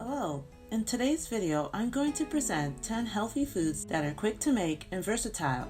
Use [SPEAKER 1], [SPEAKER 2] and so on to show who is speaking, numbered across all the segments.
[SPEAKER 1] Hello! In today's video, I'm going to present 10 healthy foods that are quick to make and versatile.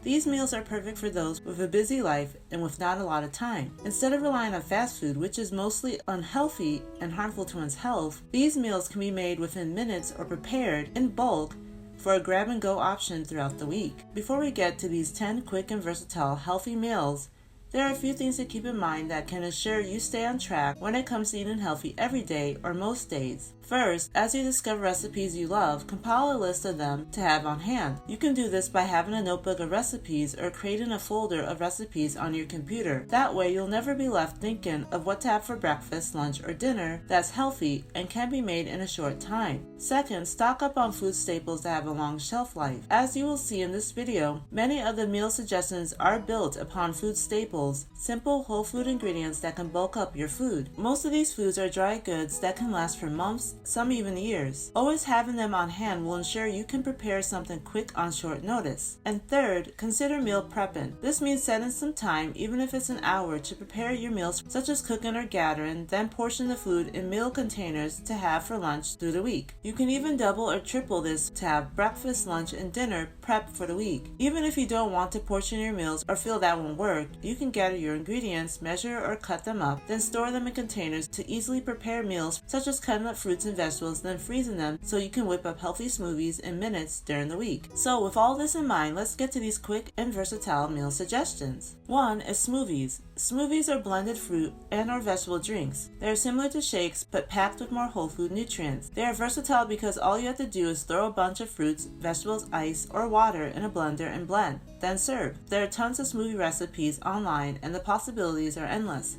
[SPEAKER 1] These meals are perfect for those with a busy life and with not a lot of time. Instead of relying on fast food, which is mostly unhealthy and harmful to one's health, these meals can be made within minutes or prepared in bulk for a grab-and-go option throughout the week. Before we get to these 10 quick and versatile healthy meals, there are a few things to keep in mind that can ensure you stay on track when it comes to eating healthy every day or most days. First, as you discover recipes you love, compile a list of them to have on hand. You can do this by having a notebook of recipes or creating a folder of recipes on your computer. That way you'll never be left thinking of what to have for breakfast, lunch, or dinner that's healthy and can be made in a short time. Second, stock up on food staples that have a long shelf life. As you will see in this video, many of the meal suggestions are built upon food staples, simple whole food ingredients that can bulk up your food. Most of these foods are dry goods that can last for months, some even years. Always having them on hand will ensure you can prepare something quick on short notice. And third, consider meal prepping. This means setting some time, even if it's an hour, to prepare your meals, such as cooking or gathering, then portion the food in meal containers to have for lunch through the week. You can even double or triple this to have breakfast, lunch, and dinner prepped for the week. Even if you don't want to portion your meals or feel that won't work, you can gather your ingredients, measure or cut them up, then store them in containers to easily prepare meals, such as cutting up fruits and vegetables, then freezing them so you can whip up healthy smoothies in minutes during the week. So with all this in mind, let's get to these quick and versatile meal suggestions. 1 is smoothies. Smoothies are blended fruit and or vegetable drinks. They are similar to shakes but packed with more whole food nutrients. They are versatile because all you have to do is throw a bunch of fruits, vegetables, ice, or water in a blender and blend, then serve. There are tons of smoothie recipes online and the possibilities are endless.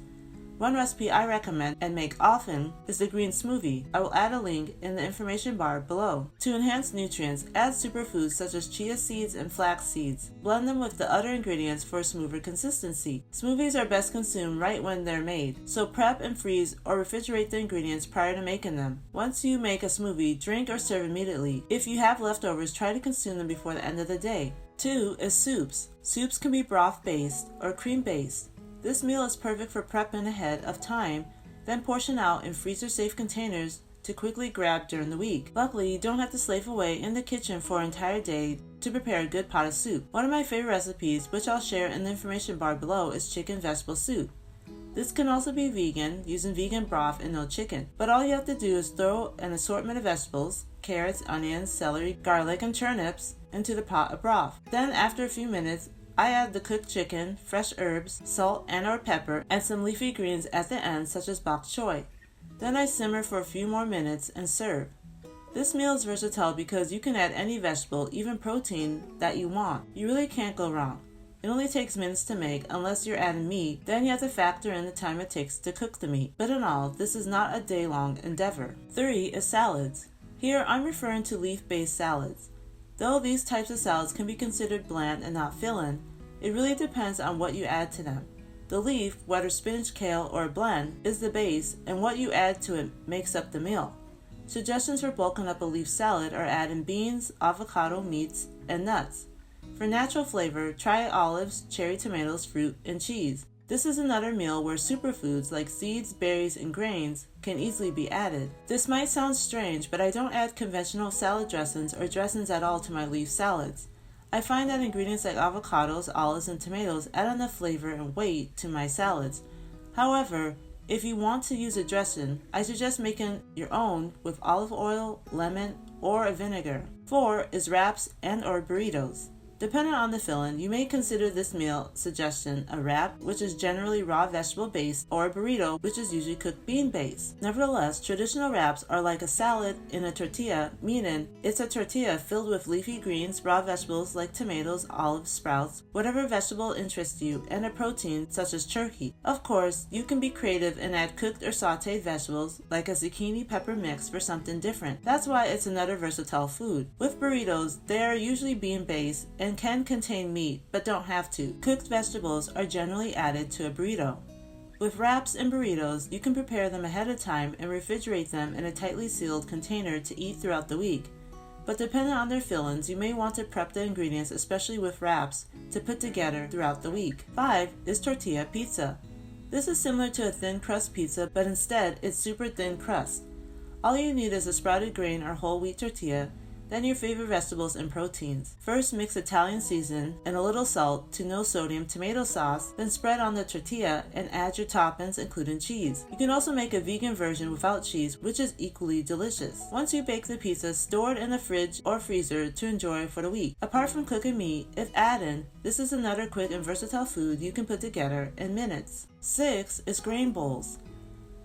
[SPEAKER 1] One recipe I recommend and make often is the green smoothie. I will add a link in the information bar below. To enhance nutrients, add superfoods such as chia seeds and flax seeds. Blend them with the other ingredients for a smoother consistency. Smoothies are best consumed right when they're made, so prep and freeze or refrigerate the ingredients prior to making them. Once you make a smoothie, drink or serve immediately. If you have leftovers, try to consume them before the end of the day. 2 is soups. Soups can be broth-based or cream-based. This meal is perfect for prepping ahead of time, then portion out in freezer-safe containers to quickly grab during the week. Luckily, you don't have to slave away in the kitchen for an entire day to prepare a good pot of soup. One of my favorite recipes, which I'll share in the information bar below, is chicken vegetable soup. This can also be vegan, using vegan broth and no chicken. But all you have to do is throw an assortment of vegetables, carrots, onions, celery, garlic, and turnips into the pot of broth. Then after a few minutes, I add the cooked chicken, fresh herbs, salt and or pepper, and some leafy greens at the end such as bok choy. Then I simmer for a few more minutes and serve. This meal is versatile because you can add any vegetable, even protein, that you want. You really can't go wrong. It only takes minutes to make unless you're adding meat, then you have to factor in the time it takes to cook the meat. But in all, this is not a day-long endeavor. 3 is salads. Here I'm referring to leaf-based salads. Though these types of salads can be considered bland and not filling, it really depends on what you add to them. The leaf, whether spinach, kale, or a blend, is the base, and what you add to it makes up the meal. Suggestions for bulking up a leaf salad are adding beans, avocado, meats, and nuts. For natural flavor, try olives, cherry tomatoes, fruit, and cheese. This is another meal where superfoods like seeds, berries, and grains can easily be added. This might sound strange, but I don't add conventional salad dressings or dressings at all to my leaf salads. I find that ingredients like avocados, olives, and tomatoes add enough flavor and weight to my salads. However, if you want to use a dressing, I suggest making your own with olive oil, lemon, or a vinegar. 4 is wraps and or burritos. Depending on the filling, you may consider this meal suggestion a wrap, which is generally raw vegetable based, or a burrito, which is usually cooked bean based. Nevertheless, traditional wraps are like a salad in a tortilla, meaning it's a tortilla filled with leafy greens, raw vegetables like tomatoes, olives, sprouts, whatever vegetable interests you, and a protein such as turkey. Of course, you can be creative and add cooked or sauteed vegetables like a zucchini pepper mix for something different. That's why it's another versatile food. With burritos, they are usually bean based and can contain meat, but don't have to. Cooked vegetables are generally added to a burrito. With wraps and burritos, you can prepare them ahead of time and refrigerate them in a tightly sealed container to eat throughout the week. But depending on their fillings, you may want to prep the ingredients, especially with wraps, to put together throughout the week. 5 is tortilla pizza. This is similar to a thin crust pizza, but instead it's super thin crust. All you need is a sprouted grain or whole wheat tortilla, then your favorite vegetables and proteins. First, mix Italian season and a little salt to no sodium tomato sauce, then spread on the tortilla and add your toppings including cheese. You can also make a vegan version without cheese, which is equally delicious. Once you bake the pizza, store it in the fridge or freezer to enjoy for the week. Apart from cooking meat, if add-in, this is another quick and versatile food you can put together in minutes. 6 is grain bowls.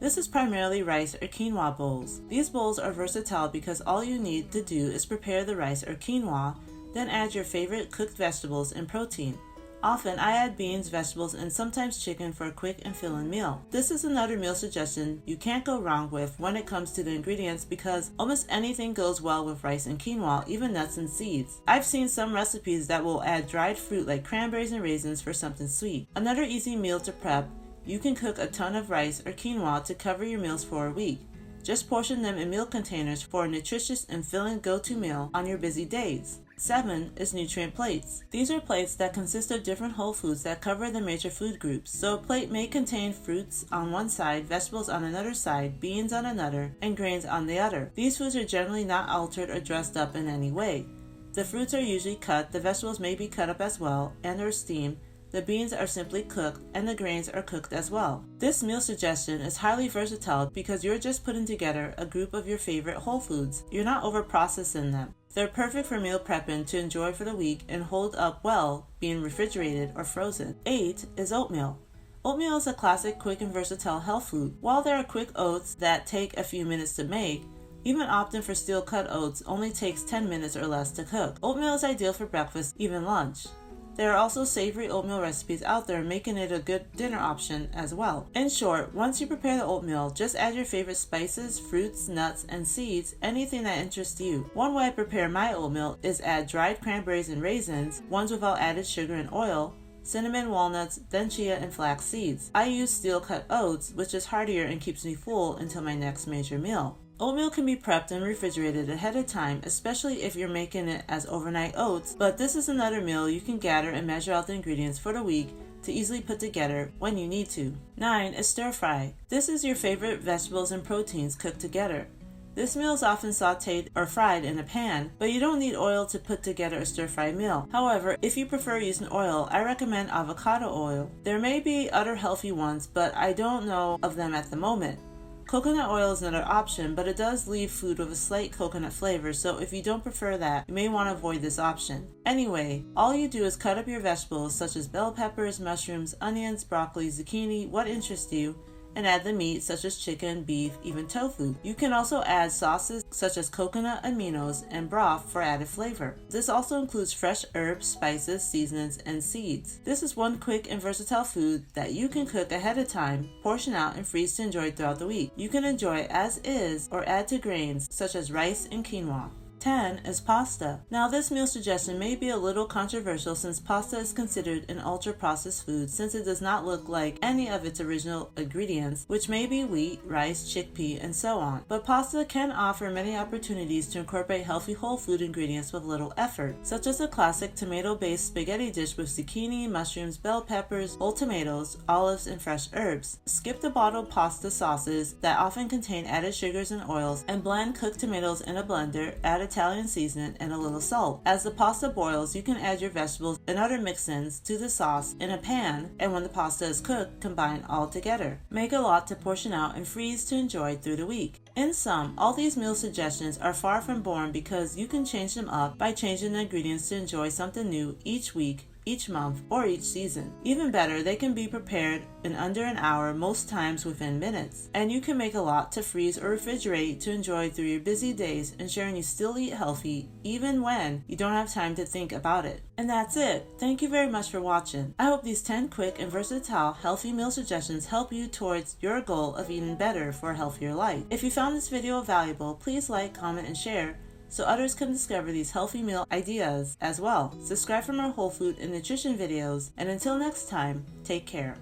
[SPEAKER 1] This is primarily rice or quinoa bowls. These bowls are versatile because all you need to do is prepare the rice or quinoa, then add your favorite cooked vegetables and protein. Often I add beans, vegetables, and sometimes chicken for a quick and fill-in meal. This is another meal suggestion you can't go wrong with when it comes to the ingredients because almost anything goes well with rice and quinoa, even nuts and seeds. I've seen some recipes that will add dried fruit like cranberries and raisins for something sweet. Another easy meal to prep. You can cook a ton of rice or quinoa to cover your meals for a week. Just portion them in meal containers for a nutritious and filling go-to meal on your busy days. 7 is nutrient plates. These are plates that consist of different whole foods that cover the major food groups. So a plate may contain fruits on one side, vegetables on another side, beans on another, and grains on the other. These foods are generally not altered or dressed up in any way. The fruits are usually cut, the vegetables may be cut up as well, and or steamed. The beans are simply cooked and the grains are cooked as well. This meal suggestion is highly versatile because you're just putting together a group of your favorite whole foods. You're not over-processing them. They're perfect for meal prepping to enjoy for the week and hold up well being refrigerated or frozen. 8 is oatmeal. Oatmeal is a classic, quick, and versatile health food. While there are quick oats that take a few minutes to make, even opting for steel-cut oats only takes 10 minutes or less to cook. Oatmeal is ideal for breakfast, even lunch. There are also savory oatmeal recipes out there making it a good dinner option as well. In short, once you prepare the oatmeal, just add your favorite spices, fruits, nuts, and seeds, anything that interests you. One way I prepare my oatmeal is add dried cranberries and raisins, ones without added sugar and oil, cinnamon, walnuts, then chia and flax seeds. I use steel-cut oats, which is heartier and keeps me full until my next major meal. Oatmeal can be prepped and refrigerated ahead of time, especially if you're making it as overnight oats, but this is another meal you can gather and measure out the ingredients for the week to easily put together when you need to. 9 is stir fry. This is your favorite vegetables and proteins cooked together. This meal is often sauteed or fried in a pan, but you don't need oil to put together a stir-fry meal. However, if you prefer using oil, I recommend avocado oil. There may be other healthy ones, but I don't know of them at the moment. Coconut oil is another option, but it does leave food with a slight coconut flavor, so if you don't prefer that, you may want to avoid this option. Anyway, all you do is cut up your vegetables such as bell peppers, mushrooms, onions, broccoli, zucchini, what interests you, and add the meat such as chicken, beef, even tofu. You can also add sauces such as coconut aminos and broth for added flavor. This also includes fresh herbs, spices, seasonings, and seeds. This is one quick and versatile food that you can cook ahead of time, portion out, and freeze to enjoy throughout the week. You can enjoy as is or add to grains such as rice and quinoa. 10 is pasta. Now this meal suggestion may be a little controversial since pasta is considered an ultra-processed food since it does not look like any of its original ingredients, which may be wheat, rice, chickpea, and so on. But pasta can offer many opportunities to incorporate healthy whole food ingredients with little effort, such as a classic tomato-based spaghetti dish with zucchini, mushrooms, bell peppers, whole tomatoes, olives, and fresh herbs. Skip the bottled pasta sauces that often contain added sugars and oils and blend cooked tomatoes in a blender, add Italian seasoning, and a little salt. As the pasta boils, you can add your vegetables and other mix-ins to the sauce in a pan, and when the pasta is cooked, combine all together. Make a lot to portion out and freeze to enjoy through the week. In sum, all these meal suggestions are far from boring because you can change them up by changing the ingredients to enjoy something new each week, each month, or each season. Even better, they can be prepared in under an hour, most times within minutes. And you can make a lot to freeze or refrigerate to enjoy through your busy days, ensuring you still eat healthy even when you don't have time to think about it. And that's it. Thank you very much for watching. I hope these 10 quick and versatile healthy meal suggestions help you towards your goal of eating better for a healthier life. If you found this video valuable, please like, comment, and share so others can discover these healthy meal ideas as well. Subscribe for more whole food and nutrition videos, and until next time, take care.